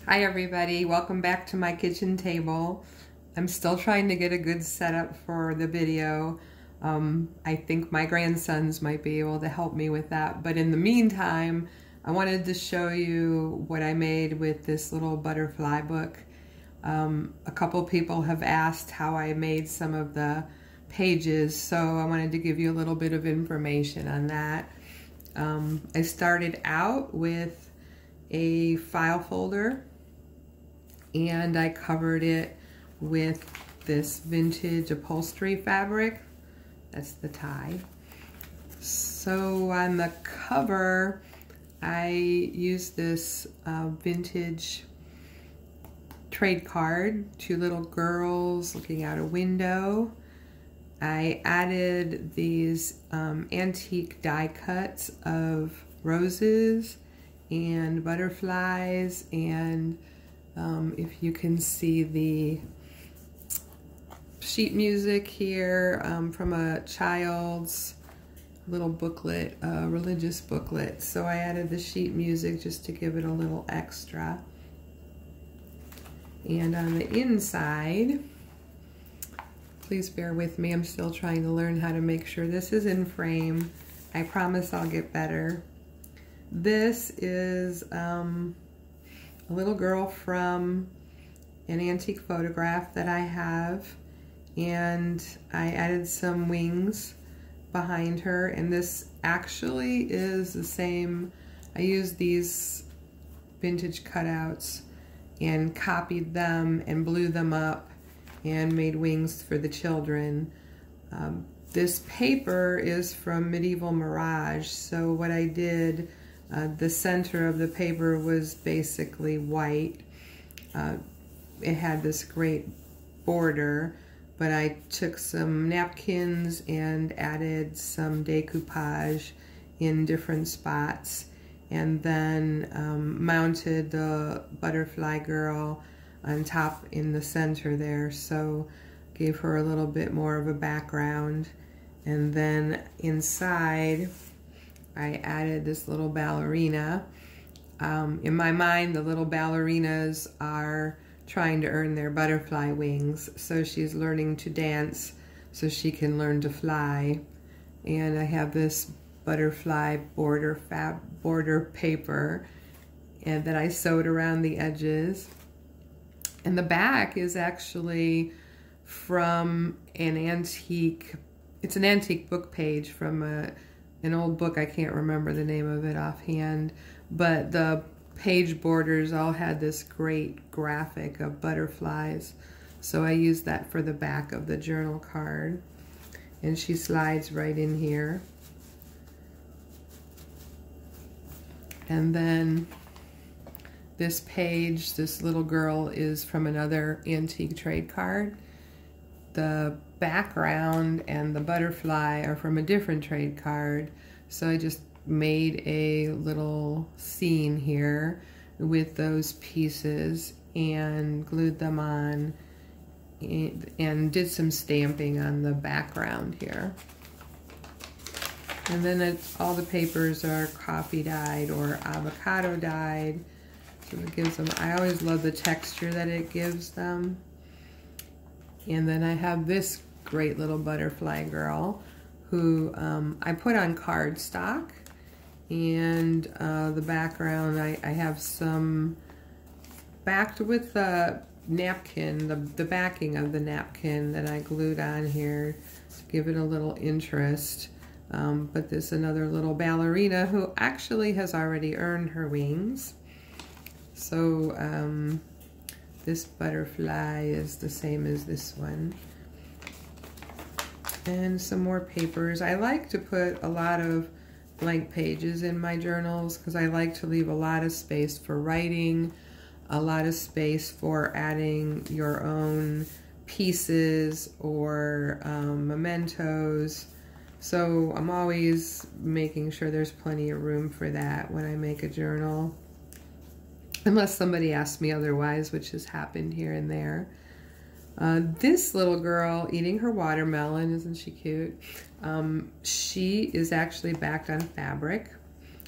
Hi everybody, welcome back to my kitchen table. I'm still trying to get a good setup for the video. I think my grandsons might be able to help me with that, but in the meantime, I wanted to show you what I made with this little butterfly book. A couple people have asked how I made some of the pages, so I wanted to give you a little bit of information on that. I started out with a file folder and I covered it with this vintage upholstery fabric. That's the tie. So on the cover, I used this vintage trade card, two little girls looking out a window. I added these antique die cuts of roses and butterflies, and if you can see the sheet music here from a child's little booklet, religious booklet. So I added the sheet music just to give it a little extra. And on the inside, please bear with me, I'm still trying to learn how to make sure this is in frame. I promise I'll get better. This is a little girl from an antique photograph that I have, and I added some wings behind her, and this actually is the same. I used these vintage cutouts and copied them and blew them up and made wings for the children. This paper is from Medieval Mirage, so what I did, the center of the paper was basically white. It had this great border, but I took some napkins and added some decoupage in different spots, and then mounted the butterfly girl on top in the center there, so gave her a little bit more of a background. And then inside I added this little ballerina. In my mind, the little ballerinas are trying to earn their butterfly wings, so she's learning to dance so she can learn to fly. And I have this butterfly border paper and that I sewed around the edges. And the back is actually from an antique, it's an antique book page from an old book. I can't remember the name of it offhand, but the page borders all had this great graphic of butterflies. So I used that for the back of the journal card. And she slides right in here. And then this page, this little girl, is from another antique trade card. The background and the butterfly are from a different trade card. So I just made a little scene here with those pieces and glued them on and did some stamping on the background here. And then all the papers are coffee dyed or avocado dyed. So it gives them, I always love the texture that it gives them. And then I have this great little butterfly girl who I put on cardstock, and the background I have some backed with the napkin, the backing of the napkin that I glued on here to give it a little interest. But this another little ballerina who actually has already earned her wings. So this butterfly is the same as this one. And some more papers. I like to put a lot of blank pages in my journals because I like to leave a lot of space for writing, a lot of space for adding your own pieces or mementos. So I'm always making sure there's plenty of room for that when I make a journal. Unless somebody asks me otherwise, which has happened here and there. This little girl eating her watermelon, isn't she cute? She is actually backed on fabric.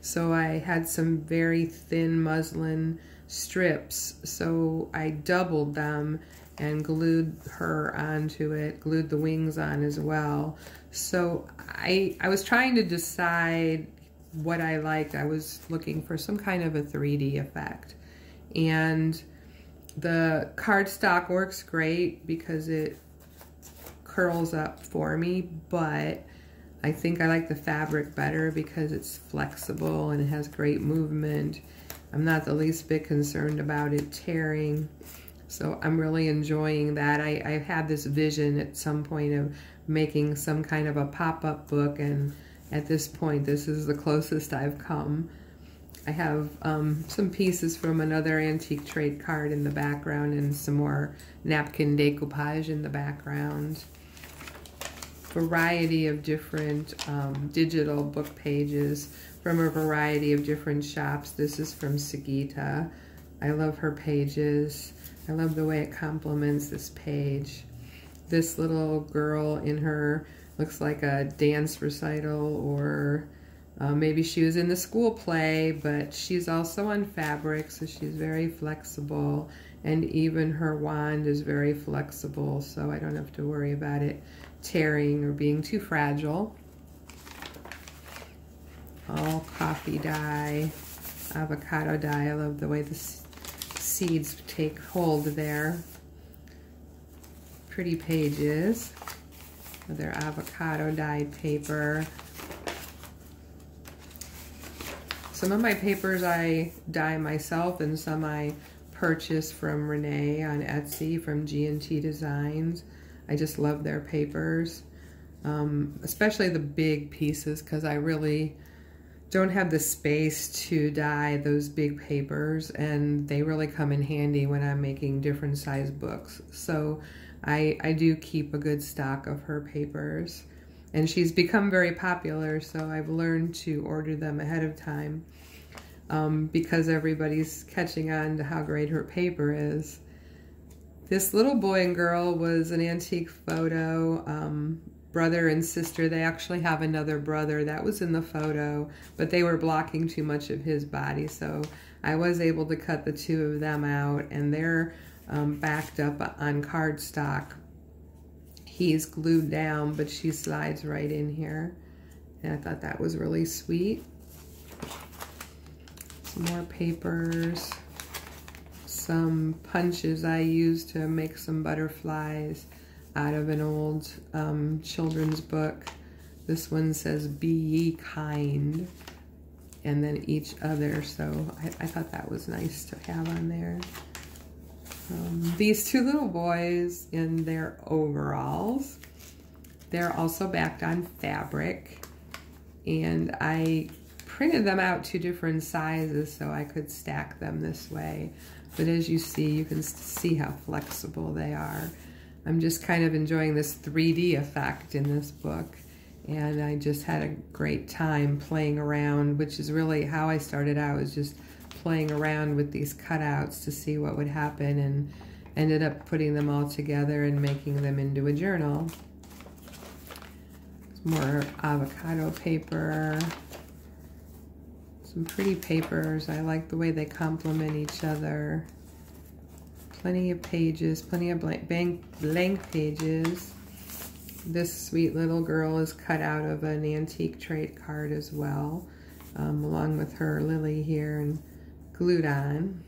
So I had some very thin muslin strips, so I doubled them and glued her onto it, glued the wings on as well. So I was trying to decide what I liked. I was looking for some kind of a 3D effect. And the cardstock works great because it curls up for me, but I think I like the fabric better because it's flexible and it has great movement. I'm not the least bit concerned about it tearing. So I'm really enjoying that. I had this vision at some point of making some kind of a pop-up book, and at this point this is the closest I've come. I have some pieces from another antique trade card in the background and some more napkin decoupage in the background. Variety of different digital book pages from a variety of different shops. This is from Sagita. I love her pages. I love the way it complements this page. This little girl in her looks like a dance recital, or maybe she was in the school play, but she's also on fabric, so she's very flexible, and even her wand is very flexible, so I don't have to worry about it tearing or being too fragile. All coffee dye, avocado dye. I love the way the seeds take hold there. Pretty pages. Another avocado dyed paper. Some of my papers I dye myself, and some I purchase from Renee on Etsy from G&T Designs. I just love their papers, especially the big pieces, because I really don't have the space to dye those big papers, and they really come in handy when I'm making different size books. So I do keep a good stock of her papers, and she's become very popular, so I've learned to order them ahead of time because everybody's catching on to how great her paper is. This little boy and girl was an antique photo, brother and sister. They actually have another brother that was in the photo, but they were blocking too much of his body, so I was able to cut the two of them out, and they're backed up on cardstock. He's glued down, but she slides right in here, and I thought that was really sweet. Some more papers. Some punches I used to make some butterflies out of an old children's book. This one says, "Be ye kind," and then each other, so I thought that was nice to have on there. These two little boys in their overalls, they're also backed on fabric, and I printed them out to different sizes so I could stack them this way. But as you see, you can see how flexible they are. I'm just kind of enjoying this 3D effect in this book, and I just had a great time playing around, which is really how I started out, was just playing around with these cutouts to see what would happen, and ended up putting them all together and making them into a journal. Some more avocado paper. Some pretty papers. I like the way they complement each other. Plenty of pages, plenty of blank pages. This sweet little girl is cut out of an antique trade card as well, along with her lily here and glued on.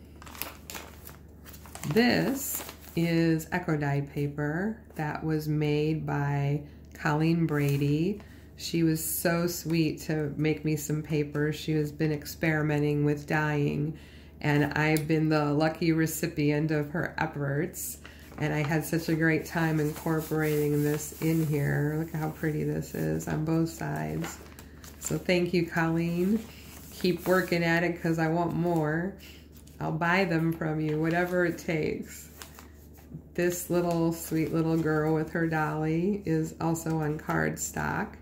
This is Eco Dye paper that was made by Colleen Brady. She was so sweet to make me some papers. She has been experimenting with dyeing, and I've been the lucky recipient of her efforts, and I had such a great time incorporating this in here. Look how pretty this is on both sides. So thank you, Colleen. Keep working at it because I want more. I'll buy them from you, whatever it takes. This little sweet little girl with her dolly is also on cardstock.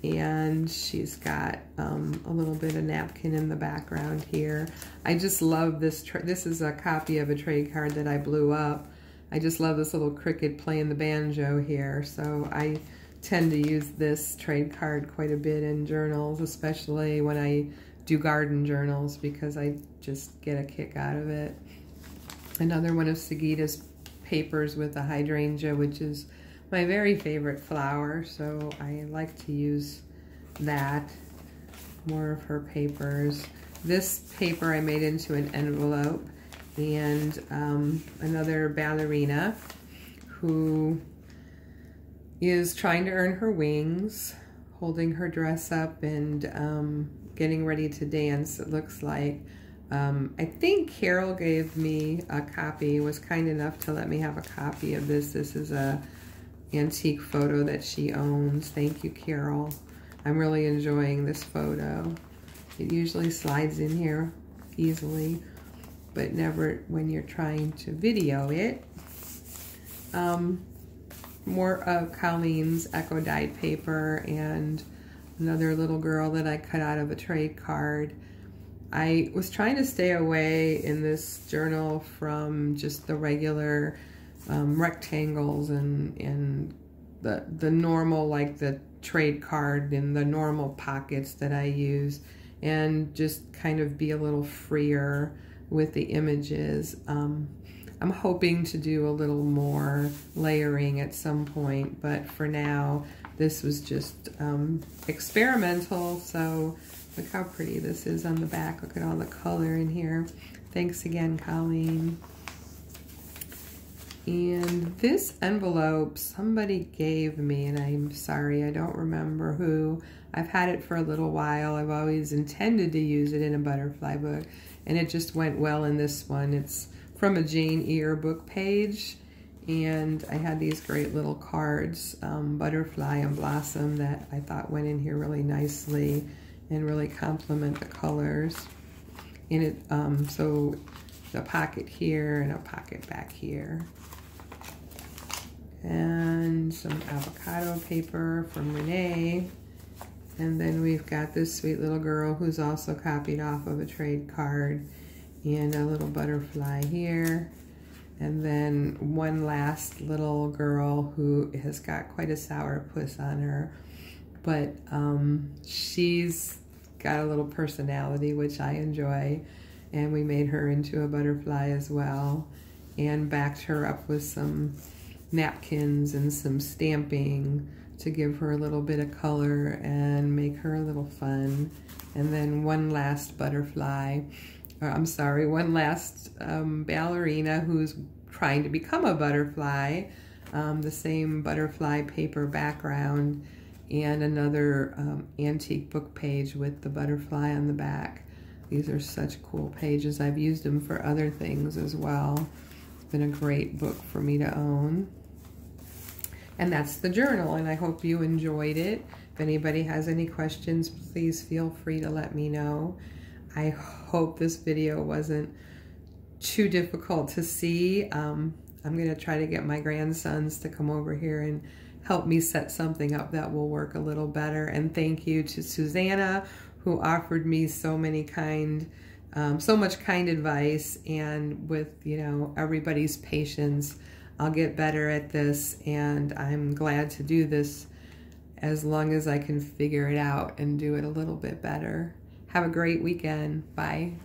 And she's got a little bit of napkin in the background here. I just love this. This is a copy of a trade card that I blew up. I just love this little cricket playing the banjo here. So I tend to use this trade card quite a bit in journals, especially when I do garden journals because I just get a kick out of it. Another one of Sagita's papers with a hydrangea, which is my very favorite flower, so I like to use that. More of her papers. This paper I made into an envelope, and another ballerina who is trying to earn her wings, holding her dress up and getting ready to dance, it looks like. I think Carol gave me a copy, was kind enough to let me have a copy of this. This is a antique photo that she owns. Thank you, Carol. I'm really enjoying this photo. It usually slides in here easily, but never when you're trying to video it. More of Colleen's Echo dyed paper and another little girl that I cut out of a trade card. I was trying to stay away in this journal from just the regular rectangles and the normal, like the trade card and the normal pockets that I use, and just kind of be a little freer with the images. I'm hoping to do a little more layering at some point, but for now this was just experimental. So look how pretty this is on the back. Look at all the color in here. Thanks again, Colleen. And this envelope somebody gave me, and I'm sorry, I don't remember who. I've had it for a little while. I've always intended to use it in a butterfly book, and it just went well in this one. It's from a Jane Eyre book page, and I had these great little cards, Butterfly and Blossom, that I thought went in here really nicely and really complement the colors. And it, so the pocket here and a pocket back here. And some avocado paper from Renee. And then we've got this sweet little girl who's also copied off of a trade card, and a little butterfly here. And then one last little girl who has got quite a sourpuss on her, but she's got a little personality, which I enjoy, and we made her into a butterfly as well, and backed her up with some napkins and some stamping to give her a little bit of color and make her a little fun. And then one last butterfly, or I'm sorry, one last ballerina who's trying to become a butterfly, the same butterfly paper background, and another antique book page with the butterfly on the back. These are such cool pages. I've used them for other things as well. It's been a great book for me to own. And that's the journal, and I hope you enjoyed it. If anybody has any questions, please feel free to let me know. I hope this video wasn't too difficult to see. I'm gonna try to get my grandsons to come over here and help me set something up that will work a little better. And thank you to Susanna, who offered me so much kind advice, and with, you know, everybody's patience, I'll get better at this, and I'm glad to do this as long as I can figure it out and do it a little bit better. Have a great weekend. Bye.